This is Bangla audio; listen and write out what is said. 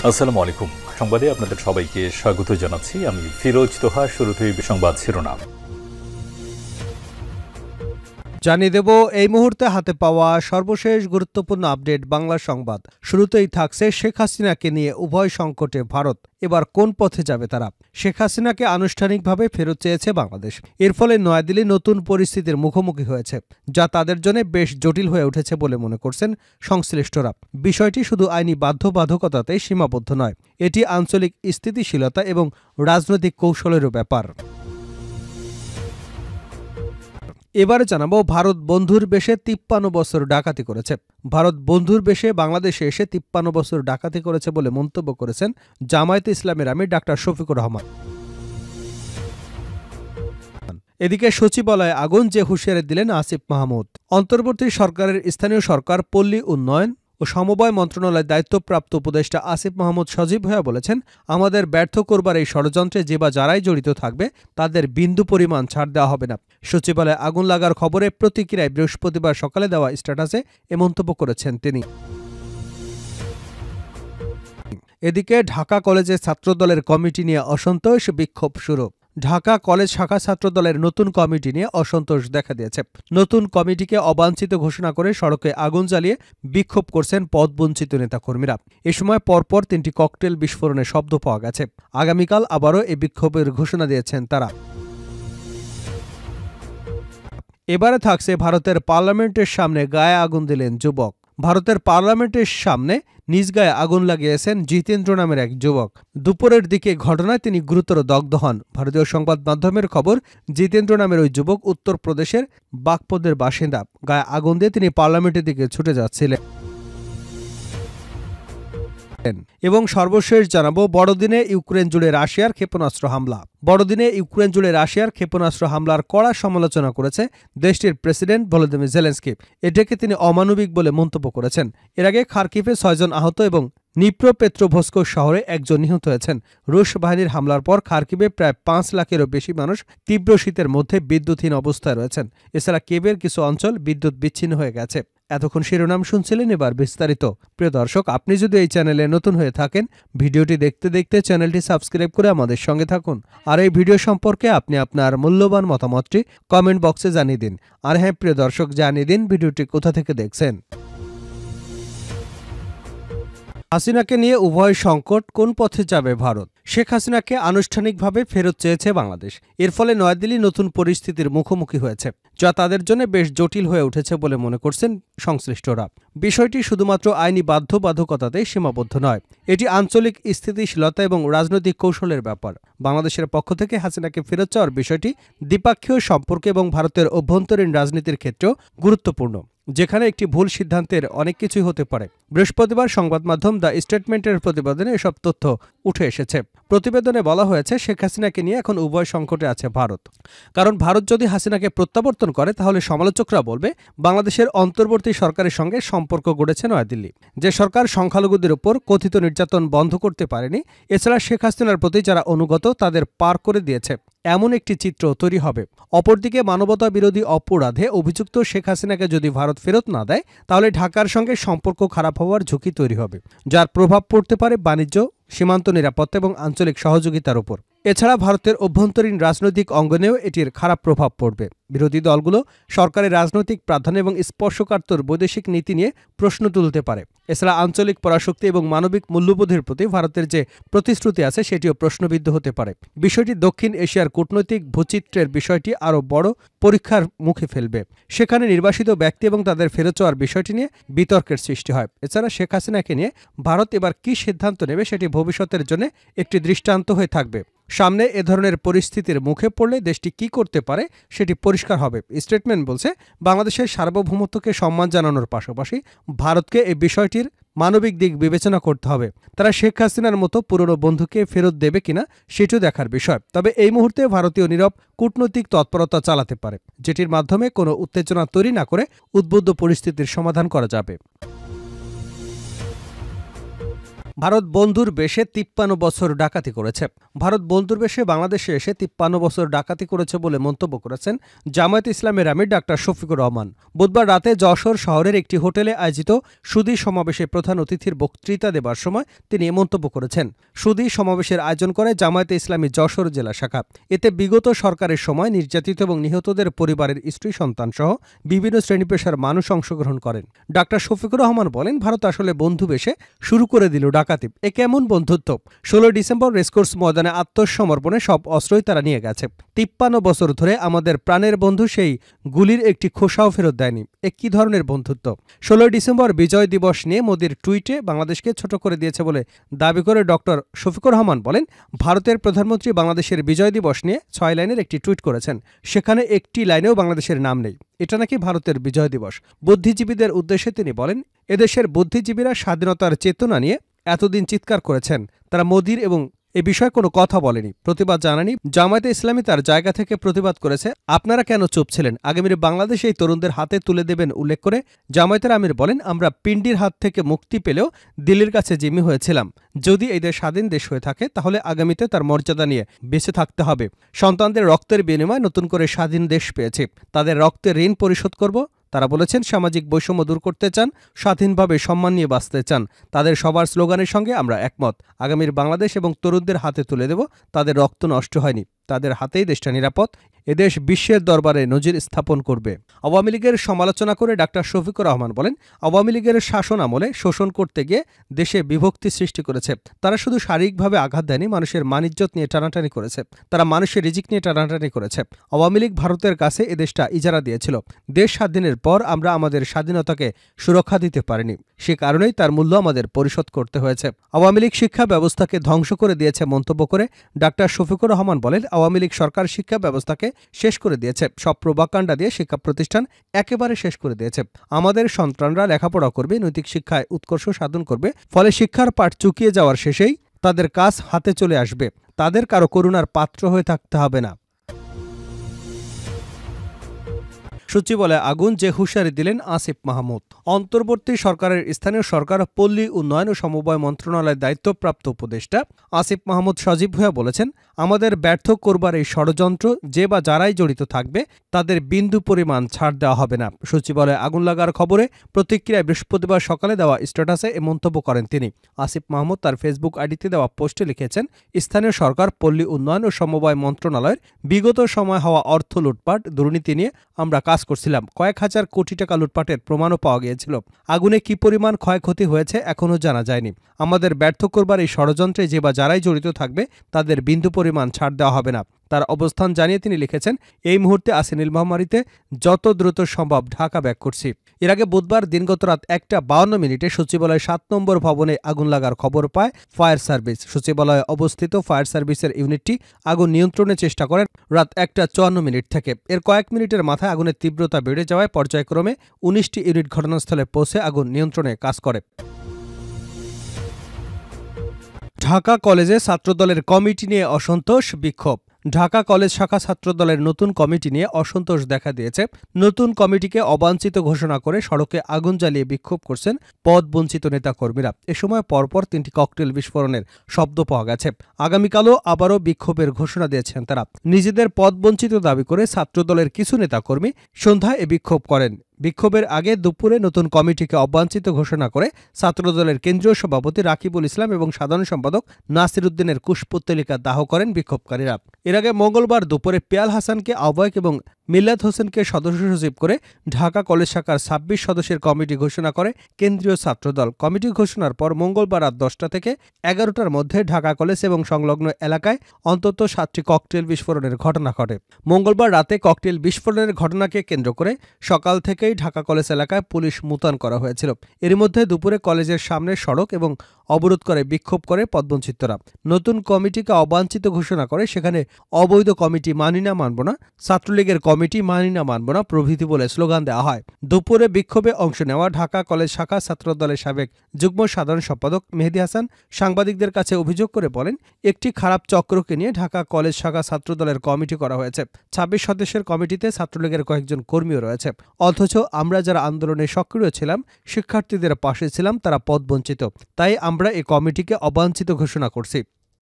আসসালামু আলাইকুম। সংবাদে আপনাদের সবাইকে স্বাগত জানাচ্ছি। আমি ফিরোজ তোহা। শুরুতেই সংবাদ শিরোনাম জানিয়ে দেব এই মুহূর্তে হাতে পাওয়া সর্বশেষ গুরুত্বপূর্ণ আপডেট বাংলা সংবাদ। শুরুতেই থাকছে শেখ হাসিনাকে নিয়ে উভয় সংকটে ভারত। এবার কোন পথে যাবে তারা? শেখ হাসিনাকে আনুষ্ঠানিকভাবে ফেরত চেয়েছে বাংলাদেশ। এর ফলে নয়াদিল্লি নতুন পরিস্থিতির মুখোমুখি হয়েছে, যা তাদের জন্য বেশ জটিল হয়ে উঠেছে বলে মনে করছেন সংশ্লিষ্টরা। বিষয়টি শুধু আইনি বাধ্যবাধকতাতেই সীমাবদ্ধ নয়, এটি আঞ্চলিক স্থিতিশীলতা এবং রাজনৈতিক কৌশলেরও ব্যাপার। এবারে জানাবো ভারত বন্ধুর বেশে ৫৩ বছর ডাকাতি করেছে। ভারত বন্ধুর বেশে বাংলাদেশে এসে ৫৩ বছর ডাকাতি করেছে বলে মন্তব্য করেছেন জামায়াতে ইসলামের আমির ডাক্তার শফিকুর রহমান। এদিকে সচিবালয়ে আগুন, যে হুঁশিয়ারি দিলেন আসিফ মাহমুদ। অন্তর্বর্তী সরকারের স্থানীয় সরকার, পল্লী উন্নয়ন ও সমবায় মন্ত্রণালয়ের দায়িত্বপ্রাপ্ত উপদেষ্টা আসিফ মাহমুদ সজীব হয়ে বলেছেন, আমাদের ব্যর্থ করবার এই ষড়যন্ত্রে যে বা যারাই জড়িত থাকবে তাদের বিন্দু পরিমাণ ছাড় দেওয়া হবে না। সচিবালয়ে আগুন লাগার খবরে প্রতিক্রিয়ায় বৃহস্পতিবার সকালে দেওয়া স্ট্যাটাসে এ মন্তব্য করেছেন তিনি। এদিকে ঢাকা কলেজে ছাত্রদলের কমিটি নিয়ে অসন্তোষ, বিক্ষোভ শুরু। ঢাকা কলেজ শাখা ছাত্রদলের নতুন কমিটি নিয়ে অসন্তোষ দেখা দিয়েছে। নতুন কমিটিকে অবাঞ্ছিত ঘোষণা করে সড়কে আগুন জ্বালিয়ে বিক্ষোভ করছেন পদবঞ্চিত নেতাকর্মীরা। এ সময় পরপর ৩টি ককটেল বিস্ফোরণের শব্দ পাওয়া গেছে। আগামীকাল আবারও এ বিক্ষোভের ঘোষণা দিয়েছেন তারা। এবারে থাকছে ভারতের পার্লামেন্টের সামনে গায়ে আগুন দিলেন যুবক। ভারতের পার্লামেন্টের সামনে নিজ গায়ে আগুন লাগিয়েছেন জিতেন্দ্র নামের এক যুবক। দুপুরের দিকে ঘটনায় তিনি গুরুতর দগ্ধ হন। ভারতীয় সংবাদ মাধ্যমের খবর, জিতেন্দ্র নামের ওই যুবক উত্তরপ্রদেশের বাগপদের বাসিন্দা। গায়ে আগুন দিয়ে তিনি পার্লামেন্টের দিকে ছুটে যাচ্ছিলেন। এবং সর্বশেষ জানাবো বড়দিনে ইউক্রেন জুড়ে রাশিয়ার ক্ষেপণাস্ত্র হামলা। বড়দিনে ইউক্রেন জুড়ে রাশিয়ার ক্ষেপণাস্ত্র হামলার কড়া সমালোচনা করেছে দেশটির প্রেসিডেন্ট ভলোদিমির জেলেনস্কি। এটাকে তিনি অমানবিক বলে মন্তব্য করেছেন। এর আগে খার্কিভে ৬ জন আহত এবং নিপ্রোপেট্রোভস্ক শহরে ১ জন নিহত হয়েছেন। রুশ বাহিনীর হামলার পর খার্কিভে প্রায় ৫ লাখেরও বেশি মানুষ তীব্র শীতের মধ্যে বিদ্যুৎহীন অবস্থায় রয়েছেন। এছাড়া কেবের কিছু অঞ্চল বিদ্যুৎ বিচ্ছিন্ন হয়ে গেছে। এতক্ষণ শিরোনাম শুনছিলেন, এবার বিস্তারিত। প্রিয় দর্শক, আপনি যদি এই চ্যানেলে নতুন হয়ে থাকেন, ভিডিওটি দেখতে দেখতে চ্যানেলটি সাবস্ক্রাইব করে আমাদের সঙ্গে থাকুন। আর এই ভিডিও সম্পর্কে আপনি আপনার মূল্যবান মতামতটি কমেন্ট বক্সে জানিয়ে দিন। আর হ্যাঁ প্রিয় দর্শক, জানিয়ে দিন ভিডিওটি কোথা থেকে দেখছেন। হাসিনাকে নিয়ে উভয় সংকট, কোন পথে যাবে ভারত? শেখ হাসিনাকে আনুষ্ঠানিকভাবে ফেরত চেয়েছে বাংলাদেশ। এর ফলে নয়াদিল্লি নতুন পরিস্থিতির মুখোমুখি হয়েছে, যা তাদের জন্য বেশ জটিল হয়ে উঠেছে বলে মনে করছেন সংশ্লিষ্টরা। বিষয়টি শুধুমাত্র আইনি বাধ্যবাধকতাতেই সীমাবদ্ধ নয়, এটি আঞ্চলিক স্থিতিশীলতা এবং রাজনৈতিক কৌশলের ব্যাপার। বাংলাদেশের পক্ষ থেকে হাসিনাকে ফেরত চাওয়ার বিষয়টি দ্বিপাক্ষীয় সম্পর্ক এবং ভারতের অভ্যন্তরীণ রাজনীতির ক্ষেত্রেও গুরুত্বপূর্ণ, যেখানে একটি ভুল সিদ্ধান্তের অনেক কিছুই হতে পারে। বৃহস্পতিবার সংবাদ মাধ্যম দ্য স্টেটমেন্টের প্রতিবেদনে এসব তথ্য উঠে এসেছে। প্রতিবেদনে বলা হয়েছে, শেখ হাসিনাকে নিয়ে এখন উভয় সংকটে আছে ভারত। কারণ ভারত যদি হাসিনাকে প্রত্যাবর্তন করে, তাহলে সমালোচকরা বলবে বাংলাদেশের অন্তর্বর্তী সরকারের সঙ্গে সম্পর্ক গড়েছে নয়াদিল্লি, যে সরকার সংখ্যালঘুদের উপর কথিত নির্যাতন বন্ধ করতে পারেনি। এছাড়া শেখ হাসিনার প্রতি যারা অনুগত তাদের পার করে দিয়েছে, এমন একটি চিত্র তৈরি হবে। অপরদিকে মানবতা বিরোধী অপরাধে অভিযুক্ত শেখ হাসিনাকে যদি ভারত ফেরত না দেয়, তাহলে ঢাকার সঙ্গে সম্পর্ক খারাপ হওয়ার ঝুঁকি তৈরি হবে, যার প্রভাব পড়তে পারে বাণিজ্য, সীমান্ত নিরাপত্তা এবং আঞ্চলিক সহযোগিতার উপর। এছাড়া ভারতের অভ্যন্তরীণ রাজনৈতিক অঙ্গনেও এটির খারাপ প্রভাব পড়বে। বিরোধী দলগুলো সরকারের রাজনৈতিক প্রাধান্য এবং স্পর্শকাতর বৈদেশিক নীতি নিয়ে প্রশ্ন তুলতে পারে। এছাড়া আঞ্চলিক পরাশক্তি এবং মানবিক মূল্যবোধের প্রতি ভারতের যে প্রতিশ্রুতি আছে, সেটিও প্রশ্নবিদ্ধ হতে পারে। বিষয়টি দক্ষিণ এশিয়ার কূটনৈতিক ভূচিত্রের বিষয়টি আরও বড় পরীক্ষার মুখে ফেলবে। সেখানে নির্বাসিত ব্যক্তি এবং তাদের ফেরত চাওয়ার বিষয়টি নিয়ে বিতর্কের সৃষ্টি হয়। এছাড়া শেখ হাসিনাকে নিয়ে ভারত এবার কী সিদ্ধান্ত নেবে, সেটি ভবিষ্যতের জন্য একটি দৃষ্টান্ত হয়ে থাকবে। সামনে এ ধরনের পরিস্থিতির মুখে পড়লে দেশটি কি করতে পারে সেটি পরিষ্কার হবে। স্টেটমেন্ট বলছে, বাংলাদেশের সার্বভৌমত্বকে সম্মান জানানোর পাশাপাশি ভারতকে এই বিষয়টির মানবিক দিক বিবেচনা করতে হবে। তারা শেখ হাসিনার মতো পুরনো বন্ধুকে ফেরত দেবে কিনা সেটিও দেখার বিষয়। তবে এই মুহূর্তে ভারতীয় নীরব কূটনৈতিক তৎপরতা চালাতে পারে, যেটির মাধ্যমে কোনো উত্তেজনা তৈরি না করে উদ্বুদ্ধ পরিস্থিতির সমাধান করা যাবে। ভারত বন্ধুর বেশে ৫৩ বছর ডাকাতি করেছে। ভারত বন্ধুর বেশে বাংলাদেশে এসে ৫৩ বছর ডাকাতি করেছে বলে মন্তব্য করেছেন জামায়াতে ইসলামের আমির ডাক্তার শফিকুর রহমান। বুধবার রাতে যশোর শহরের একটি হোটেলে আয়োজিত সুধী সমাবেশে প্রধান অতিথির বক্তৃতা দেবার সময় তিনি এ মন্তব্য করেছেন। সুধী সমাবেশের আয়োজন করে জামায়াতে ইসলামী যশোর জেলা শাখা। এতে বিগত সরকারের সময় নির্যাতিত এবং নিহতদের পরিবারের স্ত্রী সন্তান সহ বিভিন্ন শ্রেণী পেশার মানুষ অংশগ্রহণ করেন। ডাক্তার শফিকুর রহমান বলেন, ভারত আসলে বন্ধু বেশে শুরু করে দিল ডাকাতি। এ কেমন বন্ধুত্ব? ১৬ ডিসেম্বর রেসকোর্স ময়দানে আত্মসমর্পণে সব অস্ত্রই তারা নিয়ে গেছে। ৫৩ বছর ধরে আমাদের প্রাণের বন্ধু সেই গুলির একটি খোসাও ফেরত দেয়নি। এ কি ধরনের বন্ধুত্ব? ১৬ ডিসেম্বর বিজয় দিবস নিয়ে মোদির টুইটে বাংলাদেশকে ছোট করে দিয়েছে বলে দাবি করে ডক্টর শফিকুর রহমান বলেন, ভারতের প্রধানমন্ত্রী বাংলাদেশের বিজয় দিবস নিয়ে ৬ লাইনের একটি টুইট করেছেন। সেখানে একটি লাইনেও বাংলাদেশের নাম নেই। এটা নাকি ভারতের বিজয় দিবস। বুদ্ধিজীবীদের উদ্দেশ্যে তিনি বলেন, এদেশের বুদ্ধিজীবীরা স্বাধীনতার চেতনা নিয়ে এতদিন চিৎকার করেছেন, তারা মোদির এবং এ বিষয়ে কোনো কথা বলেনি, প্রতিবাদ জানানি। জামায়াতে ইসলামী তার জায়গা থেকে প্রতিবাদ করেছে। আপনারা কেন চুপ ছিলেন? আগামীর বাংলাদেশ এই তরুণদের হাতে তুলে দেবেন উল্লেখ করে জামায়াতের আমির বলেন, আমরা পিন্ডির হাত থেকে মুক্তি পেলেও দিল্লির কাছে জিম্মি হয়েছিলাম। যদি এই দেশ স্বাধীন দেশ হয়ে থাকে তাহলে আগামীতে তার মর্যাদা নিয়ে বেঁচে থাকতে হবে। সন্তানদের রক্তের বিনিময়ে নতুন করে স্বাধীন দেশ পেয়েছে, তাদের রক্তের ঋণ পরিশোধ করব। তারা বলেছেন, সামাজিক বৈষম্য দূর করতে চান, স্বাধীনভাবে সম্মান নিয়ে বাঁচতে চান। তাদের সবার স্লোগানের সঙ্গে আমরা একমত। আগামীর বাংলাদেশ এবং তরুণদের হাতে তুলে দেব। তাদের রক্ত নষ্ট হয়নি, তাদের হাতেই দেশটা নিরাপদ। এদেশ বিশ্বের দরবারে নজির স্থাপন করবে। আওয়ামী লীগের সমালোচনা করে ডাক্তার শফিকুর রহমান বলেন, আওয়ামী লীগের শাসন আমলে শোষণ করতে গিয়ে দেশে বিভক্তি সৃষ্টি করেছে। তারা শুধু শারীরিকভাবে আঘাত দেয়নি, মানুষের মানিজ্যত নিয়ে টানাটানি করেছে। তারা মানুষের রিজিক নিয়ে টানাটানি করেছে। আওয়ামী লীগ ভারতের কাছে এদেশটা ইজারা দিয়েছিল। দেশ স্বাধীনের পর আমরা আমাদের স্বাধীনতাকে সুরক্ষা দিতে পারিনি। সে কারণেই তার মূল্য আমাদের পরিশোধ করতে হয়েছে। আওয়ামী লীগ শিক্ষা ব্যবস্থাকে ধ্বংস করে দিয়েছে মন্তব্য করে ডাক্তার শফিকুর রহমান বলেন, আওয়ামী লীগ সরকার শিক্ষা ব্যবস্থাকে শেষ করে দিয়েছে। সব প্রোপাগান্ডা দিয়ে শিক্ষা প্রতিষ্ঠান একেবারে শেষ করে দিয়েছে। আমাদের সন্তানরা লেখাপড়া করবে, নৈতিক শিক্ষায় উৎকর্ষ সাধন করবে। ফলে শিক্ষার পাঠ চুকিয়ে যাওয়ার শেষেই তাদের কাজ হাতে চলে আসবে। তাদের কারো করুণার পাত্র হয়ে থাকতে হবে না। সচিবালয়ে আগুন, যে হুঁশিয়ারি দিলেন আসিফ মাহমুদ। অন্তর্বর্তী সরকারের স্থানীয় সরকার, পল্লী উন্নয়ন ও সমবায় মন্ত্রণালয়ের দায়িত্বপ্রাপ্ত উপদেষ্টা আসিফ মাহমুদ সজীব ভূঁইয়া বলেছেন, আমাদের ব্যর্থ করবার এই ষড়যন্ত্র যে বা যারাই জড়িত থাকবে তাদের বিন্দু পরিমাণ ছাড় দেওয়া হবে না। সচিবালয়ে আগুন লাগার খবরে প্রতিক্রিয়ায় বৃহস্পতিবার সকালে দেওয়া স্ট্যাটাসে এ মন্তব্য করেন তিনি। আসিফ মাহমুদ তার ফেসবুক আইডিতে দেওয়া পোস্টে লিখেছেন, স্থানীয় সরকার, পল্লী উন্নয়ন ও সমবায় মন্ত্রণালয়ের বিগত সময় হওয়া অর্থ লুটপাট, দুর্নীতি নিয়ে আমরা কাজ করছিলাম। কয়েক হাজার কোটি টাকা লুটপাটের প্রমাণও পাওয়া গিয়েছিল। আগুনে কি পরিমাণ ক্ষয়ক্ষতি হয়েছে এখনও জানা যায়নি। আমাদের ব্যর্থ করবার এই ষড়যন্ত্রে যে বা যারাই জড়িত থাকবে তাদের বিন্দু পরিমাণ ছাড় দেওয়া হবে না। তার অবস্থান জানিয়ে তিনি লিখেছেন, এই মুহূর্তে আছি নীল মহামারীতে, যত দ্রুত সম্ভব ঢাকা ব্যাক করছি। এর আগে বুধবার দিনগত রাত ১টা ৫২ সচিবালয় ৭ নম্বর ভবনে আগুন লাগার খবর পায় ফায়ার সার্ভিস। সচিবালয়ে অবস্থিত ফায়ার সার্ভিসের ইউনিটটি আগুন নিয়ন্ত্রণের চেষ্টা করেন রাত ১টা ৫৪ থেকে। এর কয়েক মিনিটের মাথায় আগুনের তীব্রতা বেড়ে যাওয়ায় পর্যায়ক্রমে ১৯টি ইউনিট ঘটনাস্থলে পৌঁছে আগুন নিয়ন্ত্রণে কাজ করে। ঢাকা কলেজে ছাত্রদলের কমিটি নিয়ে অসন্তোষ, বিক্ষোভ। ঢাকা কলেজ শাখা ছাত্রদলের নতুন কমিটি নিয়ে অসন্তোষ দেখা দিয়েছে। নতুন কমিটিকে অবাঞ্ছিত ঘোষণা করে সড়কে আগুন জ্বালিয়ে বিক্ষোভ করছেন পদবঞ্চিত নেতাকর্মীরা। এ সময় পরপর ৩টি ককটেল বিস্ফোরণের শব্দ পাওয়া গেছে। আগামীকালও আবারও বিক্ষোভের ঘোষণা দিয়েছেন তারা। নিজেদের পদবঞ্চিত দাবি করে ছাত্রদলের কিছু নেতাকর্মী সন্ধ্যায় এ বিক্ষোভ করেন। বিক্ষোভের আগে দুপুরে নতুন কমিটিকে অবাঞ্ছিত ঘোষণা করে ছাত্রদলের কেন্দ্রীয় সভাপতি রাকিবুল ইসলাম এবং সাধারণ সম্পাদক নাসির উদ্দিনের কুশপুত্তলিকা দাহ করেন বিক্ষোভকারীরা। এর আগে মঙ্গলবার দুপুরে পেয়াল হাসানকে আহ্বায়ক এবং মিল্লাত হোসেনকে সদস্য সচিব করে ঢাকা কলেজ শাখার ২৬ সদস্যের কমিটি ঘোষণা করে কেন্দ্রীয় ছাত্রদল। কমিটি ঘোষণার পর মঙ্গলবার রাত ১০টা থেকে ১১টার মধ্যে ঢাকা কলেজ এবং সংলগ্ন এলাকায় অন্তত ৭টি ককটেল বিস্ফোরণের ঘটনা ঘটে। মঙ্গলবার রাতে ককটেল বিস্ফোরণের ঘটনাকে কেন্দ্র করে সকাল থেকেই ঢাকা কলেজ এলাকায় পুলিশ মোতায়েন করা হয়েছিল। এর মধ্যে দুপুরে কলেজের সামনে সড়ক এবং অবরোধ করে বিক্ষোভ করে পদবঞ্চিতরা। নতুন কমিটিকে অবাঞ্ছিত ঘোষণা করে সেখানে অবৈধ কমিটি মানি না মানব না, ছাত্রলীগের কমিটি মানি না মানব না প্রভৃতি বলে স্লোগান দেওয়া হয়। দুপুরে বিক্ষোভে অংশ নেওয়া ঢাকা কলেজ শাখা ছাত্রদলের সাবেক যুগ্ম সাধারণ সম্পাদক মেহেদী হাসান সাংবাদিকদের কাছে অভিযোগ করে বলেন, একটি খারাপ চক্রকে নিয়ে ঢাকা কলেজ শাখা ছাত্রদলের কমিটি করা হয়েছে। ২৬ সদস্যের কমিটিতে ছাত্রলীগের কয়েকজন কর্মীও রয়েছে। অথচ আমরা যারা আন্দোলনে সক্রিয় ছিলাম, শিক্ষার্থীদের পাশে ছিলাম, তারা পদবঞ্চিত। তাই আমরা এই কমিটিকে অবাঞ্ছিত ঘোষণা করছি।